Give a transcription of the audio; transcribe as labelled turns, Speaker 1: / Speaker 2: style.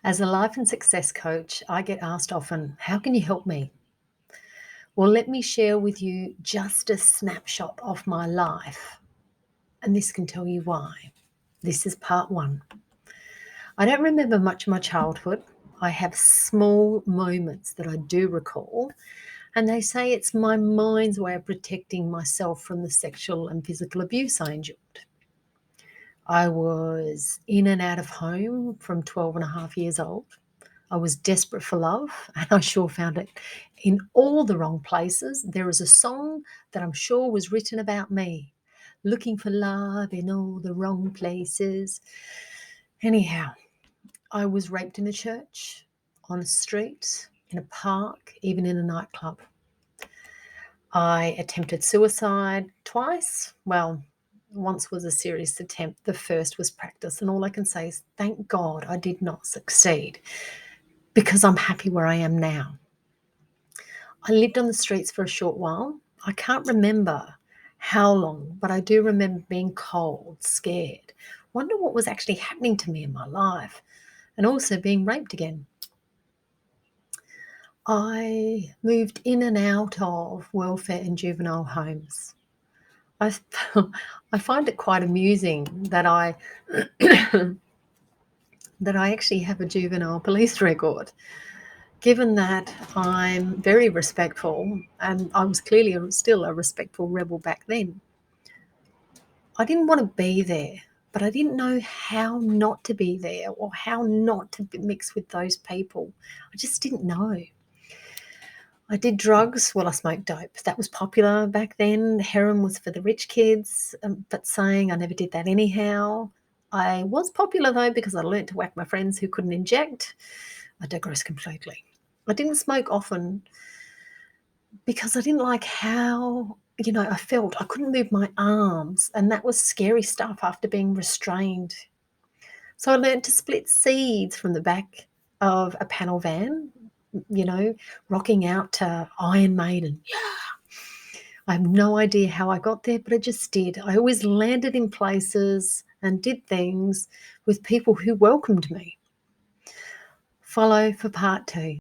Speaker 1: As a life and success coach, I get asked often, how can you help me? Well, let me share with you just a snapshot of my life, and this can tell you why. This is part one. I don't remember much of my childhood. I have small moments that I do recall, and they say it's my mind's way of protecting myself from the sexual and physical abuse I endured. I was in and out of home from 12 and a half years old. I was desperate for love, and I sure found it in all the wrong places. There is a song that I'm sure was written about me, looking for love in all the wrong places. Anyhow, I was raped in a church, on a street, in a park, even in a nightclub. I attempted suicide twice. Well, once was a serious attempt. The first was practice. And all I can say is, thank God I did not succeed because I'm happy where I am now. I lived on the streets for a short while. I can't remember how long, but I do remember being cold, scared, wonder what was actually happening to me in my life, and also being raped again. I moved in and out of welfare and juvenile homes. I, I find it quite amusing that I that I actually have a juvenile police record. Given that I'm very respectful, and I was clearly still a respectful rebel back then, I didn't want to be there, but I didn't know how not to be there or how not to mix with those people. I just didn't know. I did drugs. Well, I smoked dope. That was popular back then. Heroin was for the rich kids, but saying I never did that anyhow. I was popular though because I learnt to whack my friends who couldn't inject. I digress completely. I didn't smoke often because I didn't like how, I felt. I couldn't move my arms, and that was scary stuff after being restrained. So I learned to split seeds from the back of a panel van, you know, rocking out to Iron Maiden. I have no idea how I got there, but I just did. I always landed in places and did things with people who welcomed me. Follow for part two.